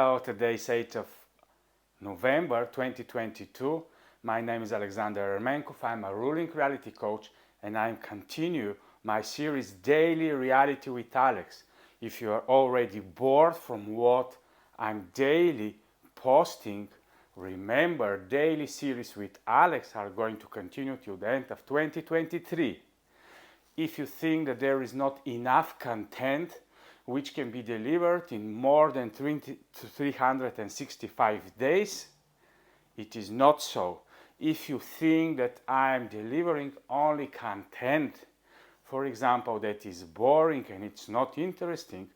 Hello, today's 8th of November 2022. My name is Alexander Ermenkov. I'm a ruling reality coach and I'm continue my series Daily Reality with Alex. If you are already bored from what I'm daily posting, remember daily series with Alex are going to continue till the end of 2023. If you think that there is not enough content which can be delivered in more than 365 days, it is not so. If you think that I am delivering only content, for example, that is boring and it's not interesting,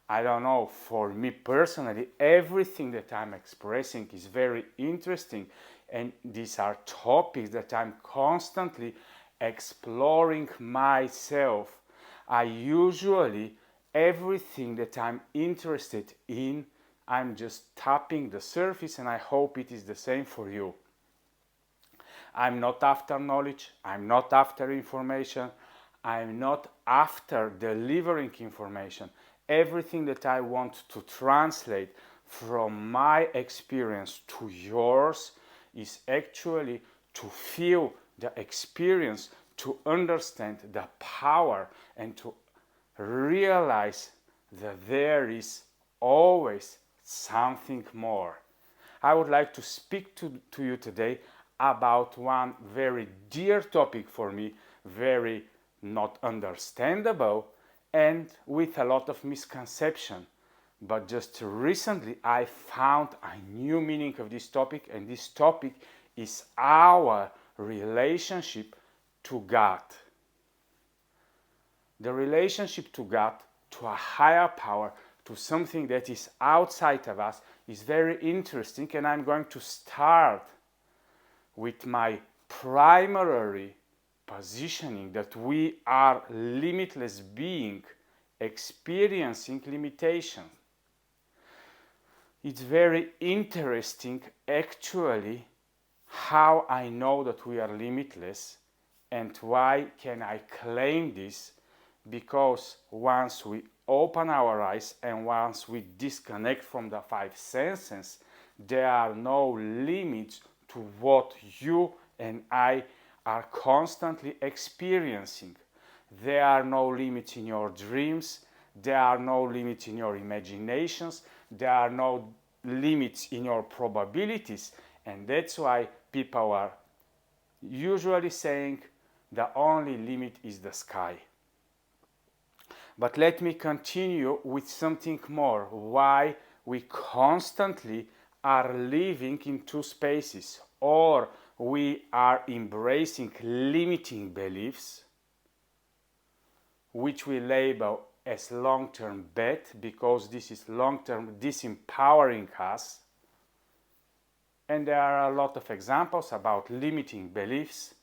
I don't know, for me personally, everything that I'm expressing is very interesting, and these are topics that I'm constantly exploring myself. I usually, everything that I'm interested in, I'm just tapping the surface, and I hope it is the same for you. I'm not after knowledge, I'm not after information, I'm not after delivering information. Everything that I want to translate from my experience to yours is actually to feel the experience, to understand the power, and to realize that there is always something more. I would like to speak to you today about one very dear topic for me, very not understandable, and with a lot of misconception. But just recently I found a new meaning of this topic, and this topic is our relationship to God. The relationship to God, to a higher power, to something that is outside of us is very interesting, and I'm going to start with my primary positioning that we are limitless beings experiencing limitation. It's very interesting actually how I know that we are limitless and why can I claim this, because once we open our eyes and once we disconnect from the five senses, there are no limits to what you and I are constantly experiencing. There are no limits in your dreams, there are no limits in your imaginations, there are no limits in your probabilities, and that's why people are usually saying the only limit is the sky. But let me continue with something more, why we constantly are living in two spaces, or we are embracing limiting beliefs, which we label as long-term bet, because this is long-term disempowering us. And there are a lot of examples about limiting beliefs.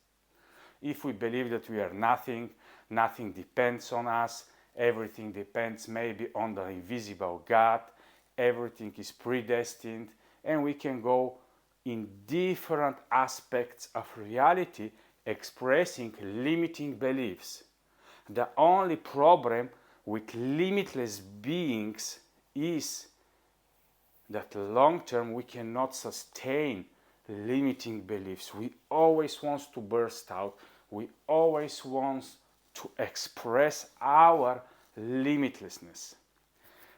If we believe that we are nothing, nothing depends on us, everything depends maybe on the invisible God, everything is predestined, and we can go in different aspects of reality expressing limiting beliefs. The only problem with limitless beings is that long term we cannot sustain limiting beliefs. We always want to burst out. We always want to express our limitlessness.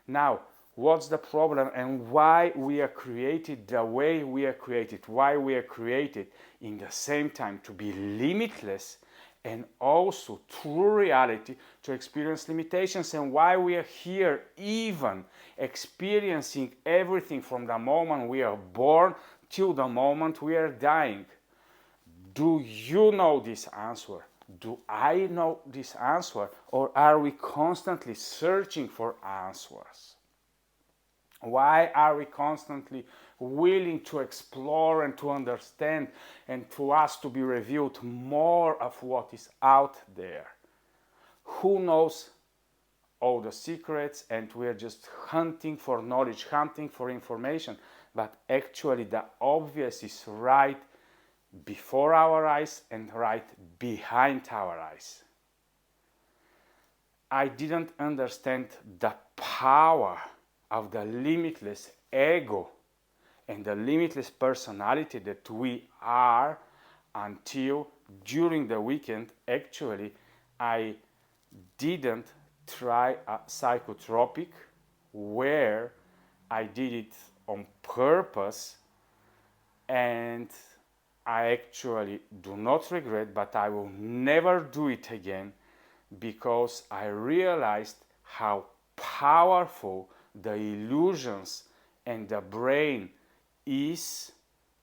Now, what's the problem and why we are created the way we are created? Why we are created in the same time to be limitless and also through reality to experience limitations, and why we are here even experiencing everything from the moment we are born till the moment we are dying. Do you know this answer? Do I know this answer? Or are we constantly searching for answers? Why are we constantly willing to explore and to understand and to us to be revealed more of what is out there? Who knows all the secrets, and we're just hunting for knowledge, hunting for information, but actually the obvious is right before our eyes and right behind our eyes. I didn't understand the power of the limitless ego and the limitless personality that we are, until during the weekend actually I didn't try a psychotropic where I did it on purpose, and I actually do not regret, but I will never do it again, because I realized how powerful the illusions and the brain is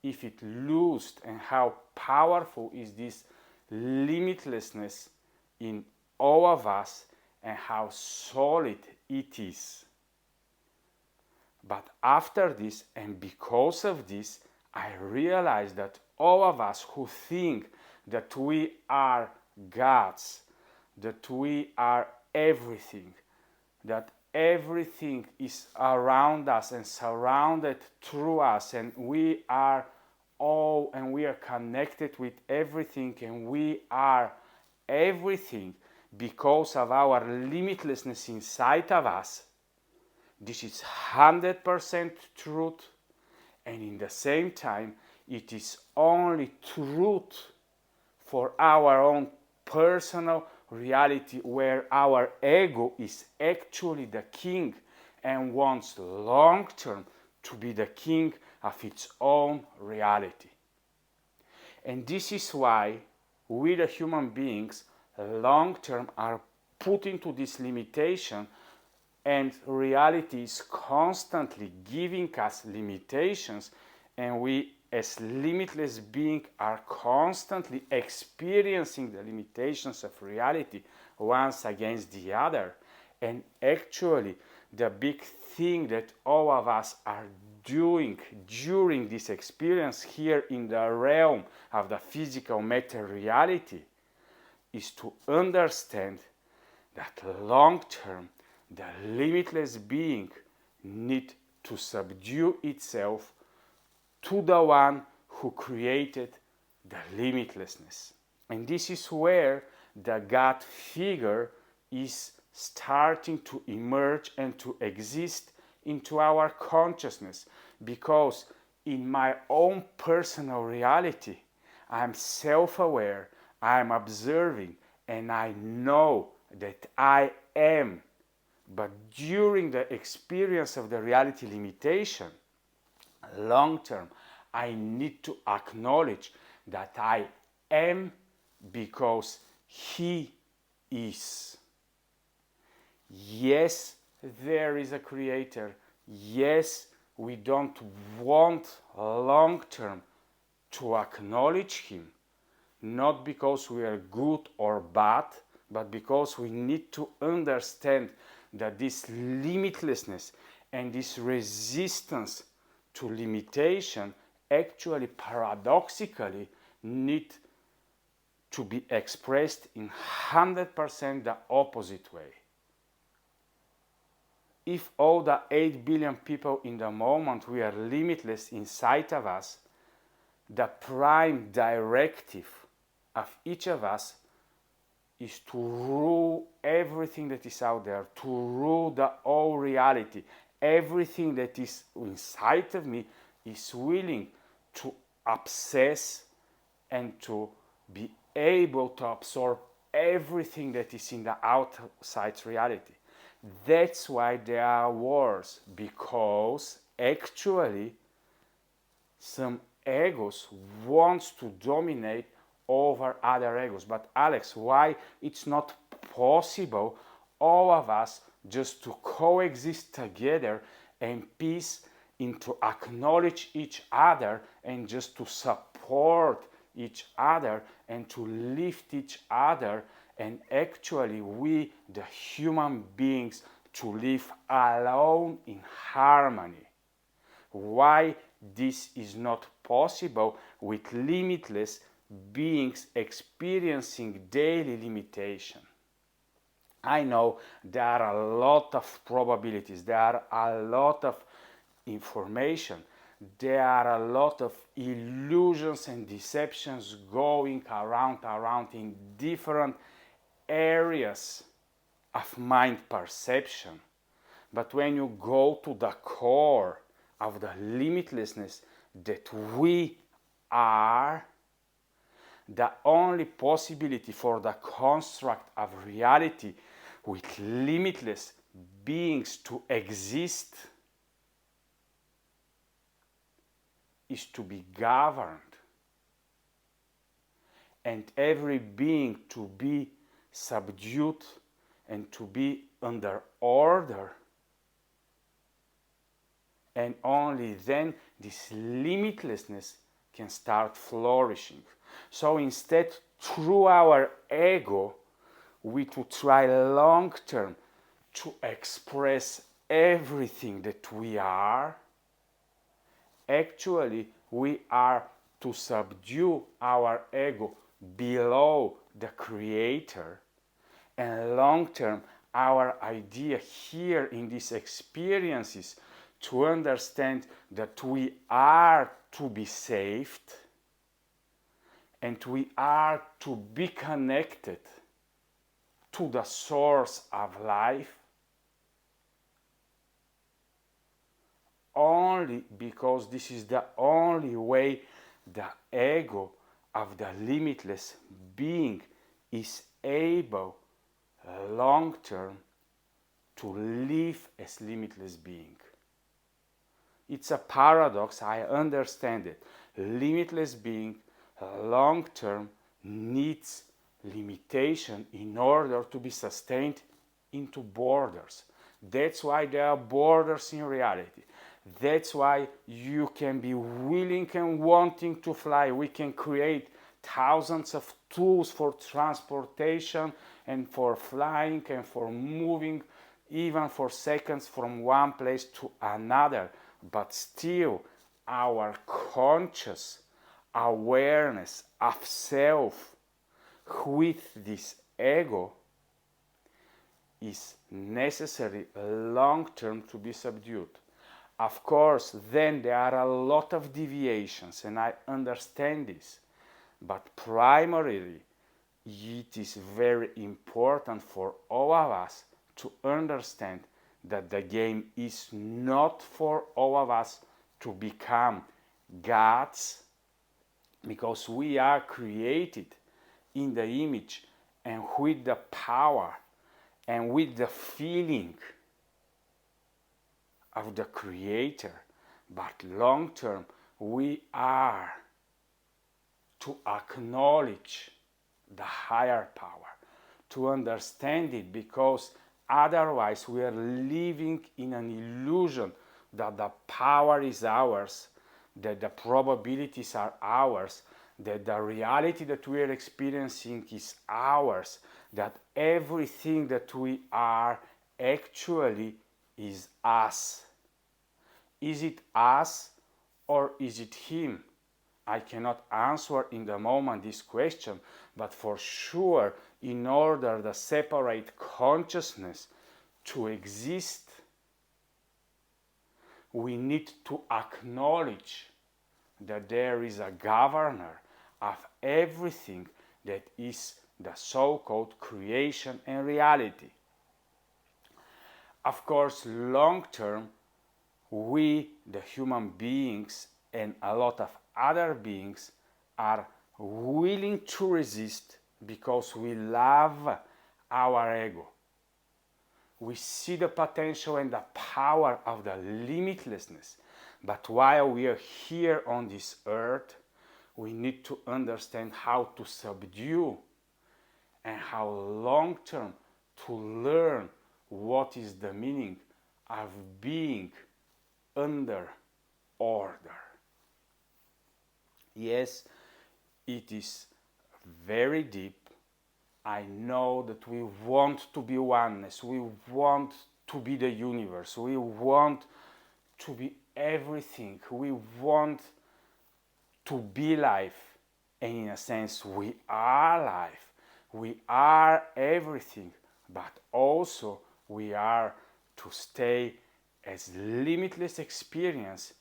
if it loosed, and how powerful is this limitlessness in all of us, and how solid it is. But after this, and because of this, I realized that all of us who think that we are gods, that we are everything, that everything is around us and surrounded through us, and we are all, and we are connected with everything, and we are everything because of our limitlessness inside of us. This is 100% truth, and in the same time, it is only truth for our own personal reality, where our ego is actually the king and wants long term to be the king of its own reality. And this is why we, the human beings, long term are put into this limitation, and reality is constantly giving us limitations, and we as limitless beings are constantly experiencing the limitations of reality once against the other. And actually the big thing that all of us are doing during this experience here in the realm of the physical matter reality is to understand that long term the limitless being need to subdue itself to the one who created the limitlessness. And this is where the God figure is starting to emerge and to exist into our consciousness, because in my own personal reality I'm self-aware, I'm observing, and I know that I am. But during the experience of the reality limitation, long term, I need to acknowledge that I am because He is. Yes, there is a creator. Yes, we don't want long term to acknowledge Him, not because we are good or bad, but because we need to understand that this limitlessness and this resistance to limitation actually paradoxically need to be expressed in 100% the opposite way. If all the 8 billion people in the moment we are limitless inside of us, the prime directive of each of us is to rule everything that is out there, to rule the whole reality. Everything that is inside of me is willing to obsess and to be able to absorb everything that is in the outside reality. That's why there are wars, because actually some egos wants to dominate over other egos. But Alex, why it's not possible all of us just to coexist together in peace, and to acknowledge each other, and just to support each other and to lift each other, and actually we, the human beings, to live alone in harmony? Why this is not possible with limitless beings experiencing daily limitation? I know there are a lot of probabilities, there are a lot of information, there are a lot of illusions and deceptions going around in different areas of mind perception. But when you go to the core of the limitlessness that we are, the only possibility for the construct of reality with limitless beings to exist is to be governed, and every being to be subdued and to be under order. And only then this limitlessness can start flourishing. So instead, through our ego, we to try long term to express everything that we are. Actually, we are to subdue our ego below the Creator. And long term, our idea here in these experiences to understand that we are to be saved and we are to be connected to the source of life only because this is the only way the ego of the limitless being is able long term to live as limitless being. It's a paradox, I understand it. Limitless being long term needs limitation in order to be sustained into borders. That's why there are borders in reality. That's why you can be willing and wanting to fly. We can create thousands of tools for transportation and for flying and for moving, even for seconds from one place to another. But still, our conscious awareness of self with this ego is necessary long term to be subdued. Of course, then there are a lot of deviations, and I understand this. But primarily, it is very important for all of us to understand that the game is not for all of us to become gods, because we are created in the image and with the power and with the feeling of the Creator. But long term, we are to acknowledge the higher power, to understand it, because otherwise we are living in an illusion that the power is ours, that the probabilities are ours, that the reality that we are experiencing is ours, that everything that we are actually is us. Is it us or is it him? I cannot answer in the moment this question, but for sure, in order the separate consciousness to exist, we need to acknowledge that there is a governor of everything that is the so-called creation and reality. Of course, long term, we, the human beings, and a lot of other beings are willing to resist because we love our ego. We see the potential and the power of the limitlessness. But while we are here on this earth, we need to understand how to subdue and how long term to learn what is the meaning of being under order. Yes, it is very deep. I know that we want to be oneness, we want to be the universe, we want to be everything, we want to be life, and in a sense we are life, we are everything, but also we are to stay as limitless experience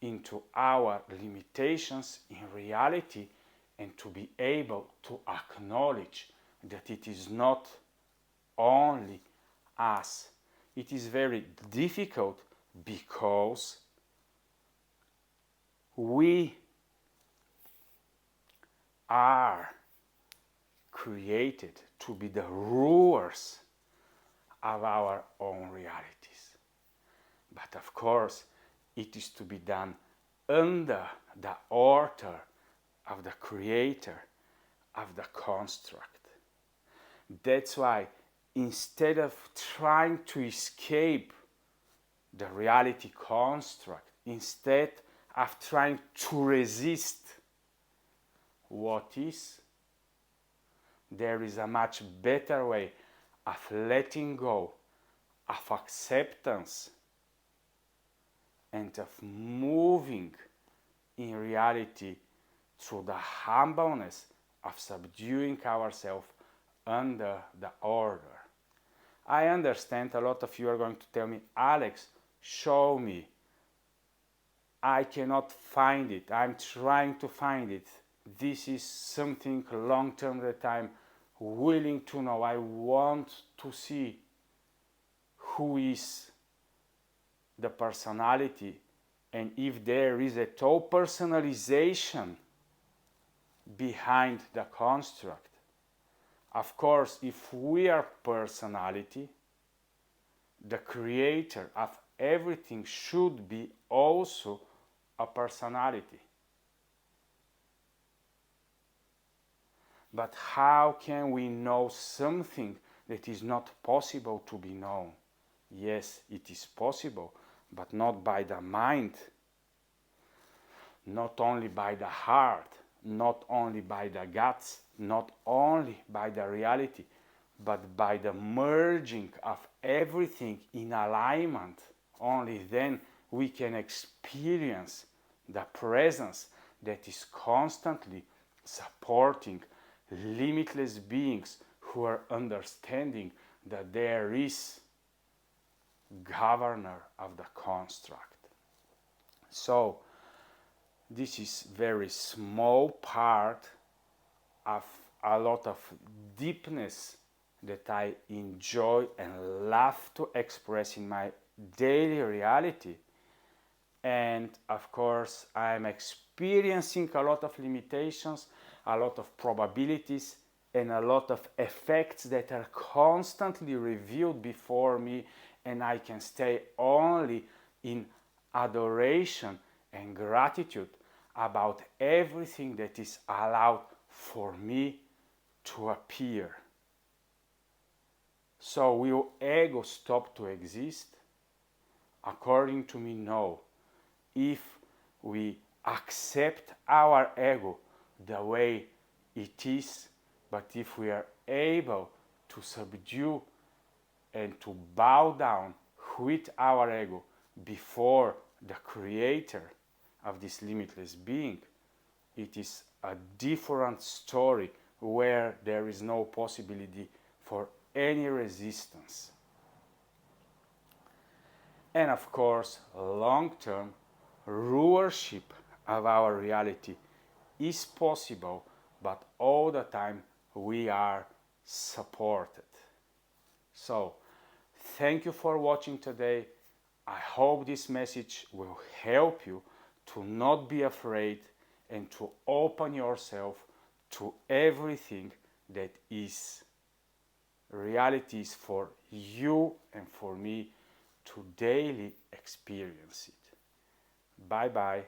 into our limitations in reality, and to be able to acknowledge that it is not only us. It is very difficult because we are created to be the rulers of our own realities. But of course, it is to be done under the order of the Creator of the construct. That's why instead of trying to escape the reality construct, instead of trying to resist what is, there is a much better way of letting go, of acceptance, and of moving in reality through the humbleness of subduing ourselves under the order. I understand a lot of you are going to tell me, Alex, show me. I cannot find it. I'm trying to find it. This is something long term that I'm willing to know. I want to see who is the personality and if there is a top personalization behind the construct. Of course, if we are personality, the creator of everything should be also a personality. But how can we know something that is not possible to be known? Yes, it is possible, but not by the mind, not only by the heart, not only by the guts, not only by the reality, but by the merging of everything in alignment. Only then we can experience the presence that is constantly supporting limitless beings who are understanding that there is governor of the construct. So this is very small part of a lot of deepness that I enjoy and love to express in my daily reality. And of course, I'm experiencing a lot of limitations, a lot of probabilities, and a lot of effects that are constantly revealed before me, and I can stay only in adoration and gratitude about everything that is allowed for me to appear. So will ego stop to exist? According to me, no. If we accept our ego the way it is, but if we are able to subdue and to bow down with our ego before the creator of this limitless being, it is a different story where there is no possibility for any resistance. And of course, long-term rulership of our reality is possible, but all the time we are supported. So, thank you for watching today. I hope this message will help you to not be afraid and to open yourself to everything that is realities for you and for me to daily experience it. Bye bye.